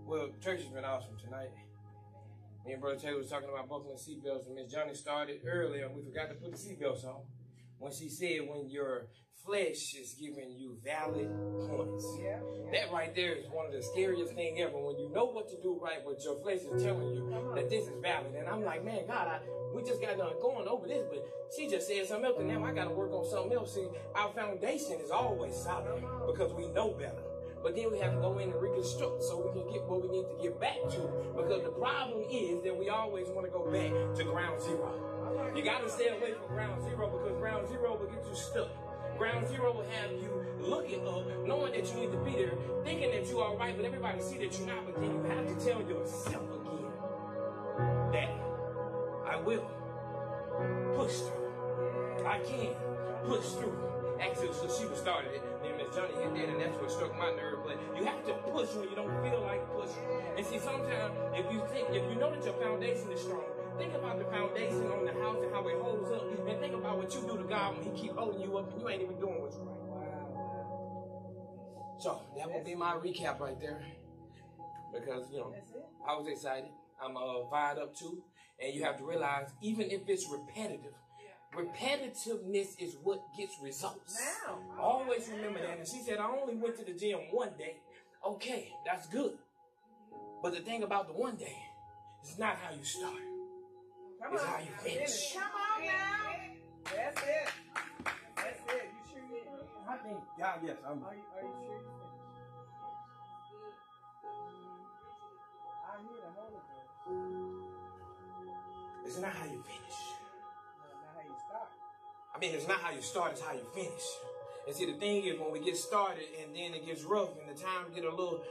Well, church has been awesome tonight. Me and Brother Taylor was talking about buckling seatbelts, and Miss Johnny started earlier, and we forgot to put the seatbelts on. When she said, when your flesh is giving you valid points. Yeah. That right there is one of the scariest things ever. When you know what to do right, but your flesh is telling you that this is valid. And I'm like, man, God, we just got done going over this, but she just said something else, and now I got to work on something else. See, our foundation is always solid because we know better. But then we have to go in and reconstruct so we can get what we need to get back to. Because the problem is that we always want to go back to ground zero. You got to stay away from ground zero because ground zero will get you stuck. Ground zero will have you looking up, knowing that you need to be there, thinking that you're all right, but everybody see that you're not. But then you have to tell yourself again that I will push through. I can push through. Actually, so she was started it, then Miss Johnny hit that, and that's what struck my nerve. But you have to push when you don't feel like pushing. And see, sometimes if you know that your foundation is strong, think about the foundation on the house and how it holds up, and think about what you do to God when He keep holding you up and you ain't even doing what's right. Wow. So that will be my recap right there, because I was excited. I'm fired up too, and you have to realize even if it's repetitive. Repetitiveness is what gets results. Now, always remember that. And she said, I only went to the gym one day. Okay, that's good. But the thing about the one day is not how you start. It's how you finish. Come on now. That's it. That's it. You sure you finished? I think, yeah, yes. Are you sure you finished? I hear the Holy Ghost. It's not how you finish. Start. I mean, it's not how you start, it's how you finish. And see, the thing is, when we get started and then it gets rough and the time get a little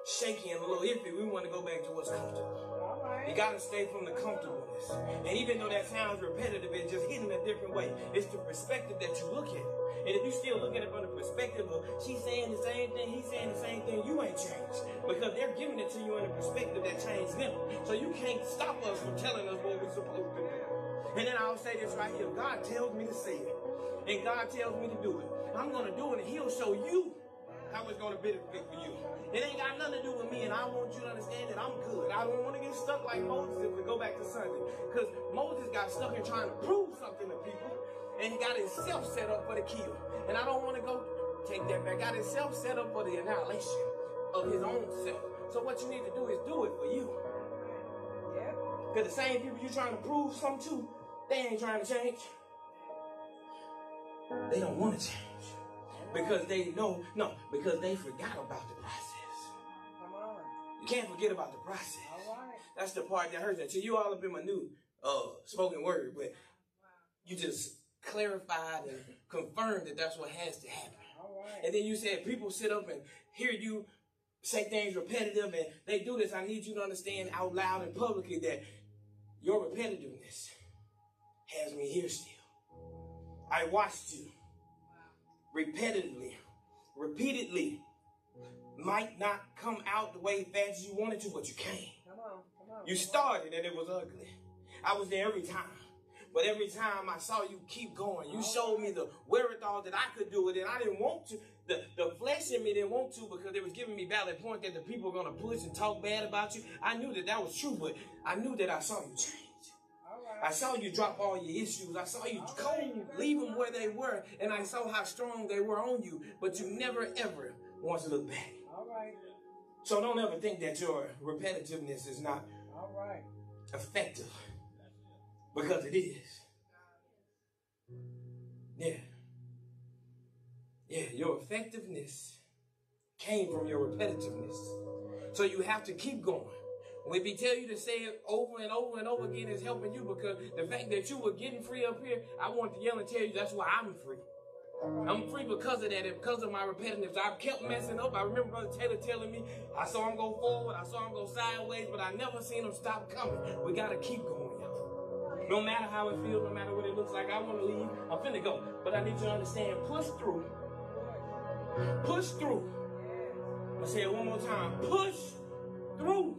shaky and a little iffy, we want to go back to what's comfortable. Right. You got to stay from the comfortableness. And even though that sounds repetitive, it's just hitting a different way. It's the perspective that you look at it. And if you still look at it from the perspective of she's saying the same thing, he's saying the same thing, you ain't changed. Because they're giving it to you in a perspective that changed them. So you can't stop us from telling us what we're supposed to do. And then I'll say this right here. God tells me to say it. And God tells me to do it. I'm going to do it, and He'll show you how it's going to benefit for you. It ain't got nothing to do with me, and I want you to understand that I'm good. I don't want to get stuck like Moses if we go back to Sunday. Because Moses got stuck in trying to prove something to people, and he got himself set up for the kill. And I don't want to go take that back. Got himself set up for the annihilation of his own self. So what you need to do is do it for you. Because the same people you're trying to prove something to, they ain't trying to change. They don't want to change. Because they because they forgot about the process. Come on. You can't forget about the process. All right. That's the part that hurts. So you all have been my new spoken word, but you just clarified and confirmed that that's what has to happen. All right. And then you said people sit up and hear you say things repetitive, and they do this. I need you to understand out loud and publicly that your repetitiveness has me here still. I watched you repetitively, repeatedly. Might not come out the way fast as you wanted to, but you came. Come on. You started and it was ugly. I was there every time. But every time I saw you keep going, you showed me the wherewithal that I could do it. And I didn't want to. The flesh in me didn't want to because it was giving me valid point that the people were going to push and talk bad about you. I knew that was true, but I knew that I saw you change. I saw you drop all your issues. I saw you leave them where they were. And I saw how strong they were on you. But you never, ever want to look back. All right. So don't ever think that your repetitiveness is not effective. Because it is. Yeah, your effectiveness came from your repetitiveness. So you have to keep going. When we tell you to say it over and over and over again is helping you, because the fact that you were getting free up here, I want to yell and tell you that's why I'm free. I'm free because of that and because of my repetitiveness. I kept messing up. I remember Brother Taylor telling me, I saw him go forward, I saw him go sideways, but I never seen him stop coming. We got to keep going, y'all. No matter how it feels, no matter what it looks like, I want to leave. I'm finna go. But I need you to understand, push through. Push through. I'll say it one more time. Push through.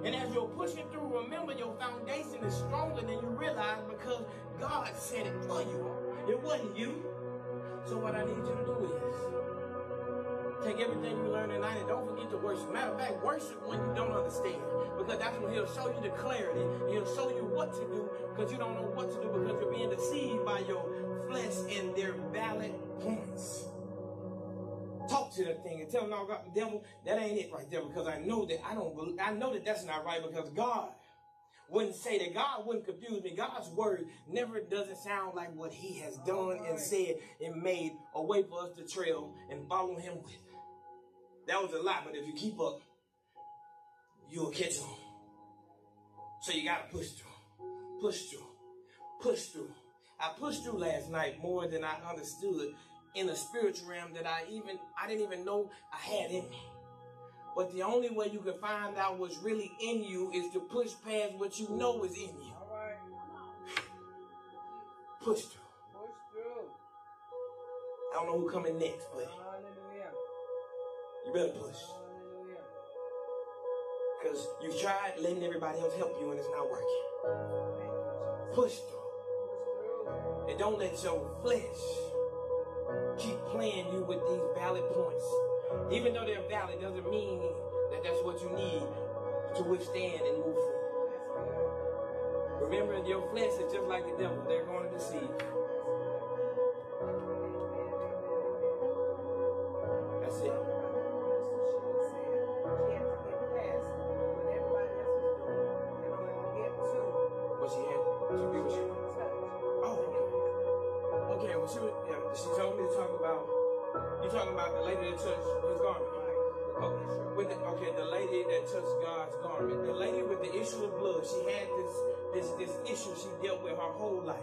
And as you're pushing through, remember your foundation is stronger than you realize because God said it for you. It wasn't you. So what I need you to do is take everything you learned tonight and don't forget to worship. Matter of fact, worship when you don't understand. Because that's when he'll show you the clarity. He'll show you what to do because you don't know what to do because you're being deceived by your flesh and their valid points. Talk to that thing and tell them, no, God, the devil, that ain't it right there because I know that I know that that's not right because God wouldn't say that. God wouldn't confuse me. God's word never doesn't sound like what he has done and said and made a way for us to trail and follow him with. That was a lot, but if you keep up, you'll catch on. So you got to push through, push through, push through. I pushed through last night more than I understood in a spiritual realm that I didn't even know I had in me. But the only way you can find out what's really in you is to push past what you know is in you. All right. Push through. Push through. I don't know who's coming next, but Hallelujah. you better push. Hallelujah. Because you've tried letting everybody else help you and it's not working. Push through. And don't let your flesh keep playing you with these valid points. Even though they're valid doesn't mean that that's what you need to withstand and move forward. Remember, your flesh is just like the devil. They're going to deceive. That's it. What she had to be with you. Oh, okay. Well, she told me to talk about. You talking about the lady that touched his garment? Okay, the lady that touched God's garment. The lady with the issue of blood. She had this issue she dealt with her whole life,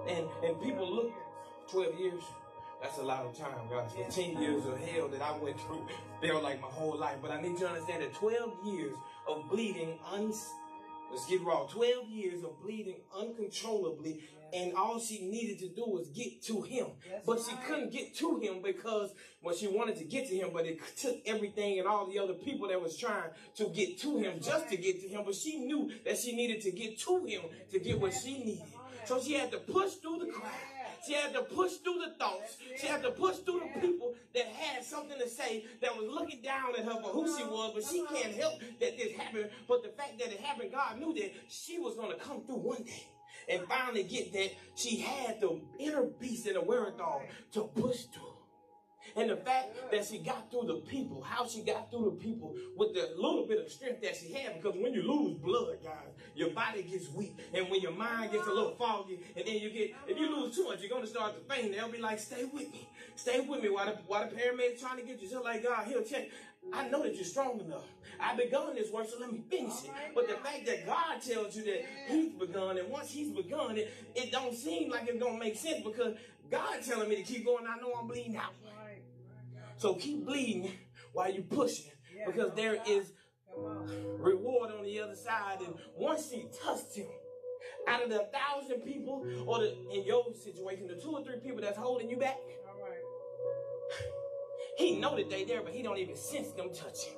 and people look 12 years. That's a lot of time, guys. For 10 years of hell that I went through felt like my whole life. But I need you to understand that 12 years of bleeding let's get raw. 12 years of bleeding uncontrollably, and all she needed to do was get to him. But she couldn't get to him because, well, she wanted to get to him, but it took everything and all the other people that was trying to get to him just to get to him. But she knew that she needed to get to him to get what she needed. So she had to push through the crowd. She had to push through the thoughts. She had to push through the people that had something to say, that was looking down at her for who she was, but she can't help that this happened. But the fact that it happened, God knew that she was going to come through one day and finally get that. She had the inner beast and the wherewithal to push through. And the fact that she got through the people, how she got through the people with the little bit of strength that she had, because when you lose blood, guys, your body gets weak. And when your mind gets a little foggy, and then if you lose too much, you're going to start to faint. They'll be like, stay with me. Stay with me while the paramedics trying to get you. So like, God, he'll check. I know that you're strong enough. I've begun this work, so let me finish it. But the fact that God tells you that he's begun, and once he's begun it, it don't seem like it's going to make sense because God's telling me to keep going. I know I'm bleeding out. So keep bleeding while you're pushing, because there is reward on the other side. And once she touched him, out of the 1,000 people, or in your situation, the 2 or 3 people that's holding you back, he know that they there, but he don't even sense them touching.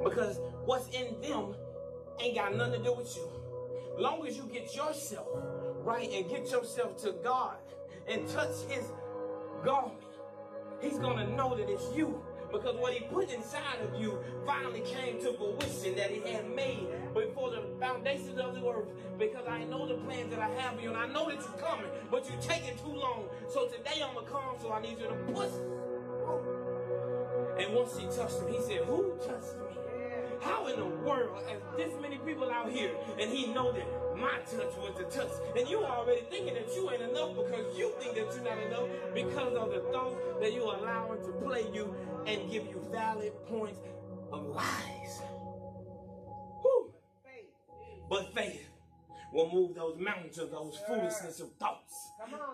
Because what's in them ain't got nothing to do with you. Long as you get yourself right and get yourself to God and touch his garment, he's going to know that it's you. Because what he put inside of you finally came to fruition that he had made before the foundations of the earth. Because I know the plans that I have for you, and I know that you're coming, but you're taking too long. So today I'm going to come, so I need you to push. And once he touched him, he said, who touched me? How in the world, as this many people out here, and he know that my touch was the touch, and you already thinking that you ain't enough because you think that you're not enough because of the thoughts that you allow him to play you and give you valid points of lies. Whew. But faith will move those mountains of those foolishness of thoughts.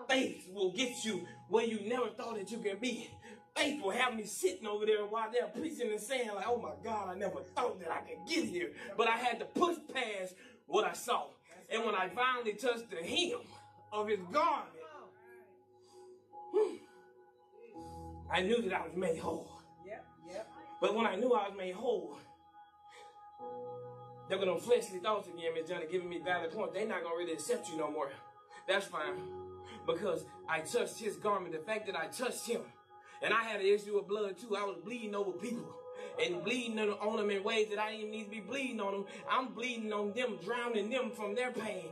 Faith will get you where you never thought that you could be. Faith will have me sitting over there while they're preaching and saying like, oh my God, I never thought that I could get here. But I had to push past what I saw. And when I finally touched the hem of his garment, I knew that I was made whole. But when I knew I was made whole, They're going to fleshly thoughts again, Miss Johnny, giving me valid points. They're not going to really accept you no more. That's fine. Because I touched his garment. The fact that I touched him. And I had an issue with blood too. I was bleeding over people. And bleeding on them in ways that I didn't even need to be bleeding on them. I'm bleeding on them, drowning them from their pain.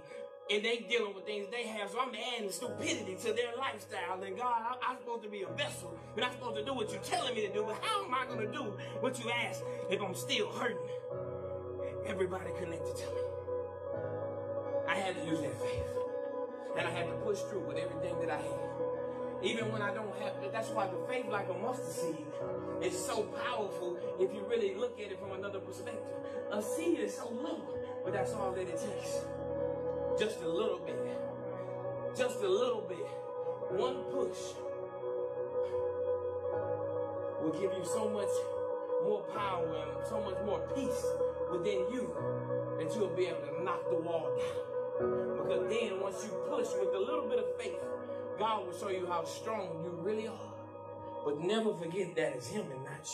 And they dealing with things they have. So I'm adding stupidity to their lifestyle. And God, I'm supposed to be a vessel. And I'm supposed to do what you're telling me to do. But how am I going to do what you ask if I'm still hurting? Everybody connected to me. I had to use that faith. And I had to push through with everything that I had. Even when I don't have it. That's why the faith like a mustard seed is so powerful if you really look at it from another perspective. A seed is so little, but that's all that it takes. Just a little bit. Just a little bit. One push will give you so much more power and so much more peace within you that you'll be able to knock the wall down. Because then once you push with a little bit of faith, God will show you how strong you really are. But never forget that it's him and not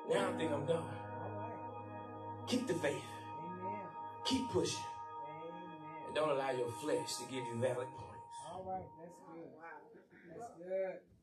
you. Now I think I'm done. Keep the faith. Amen. Keep pushing. Amen. And don't allow your flesh to give you valid points. All right, that's good. Wow. That's good.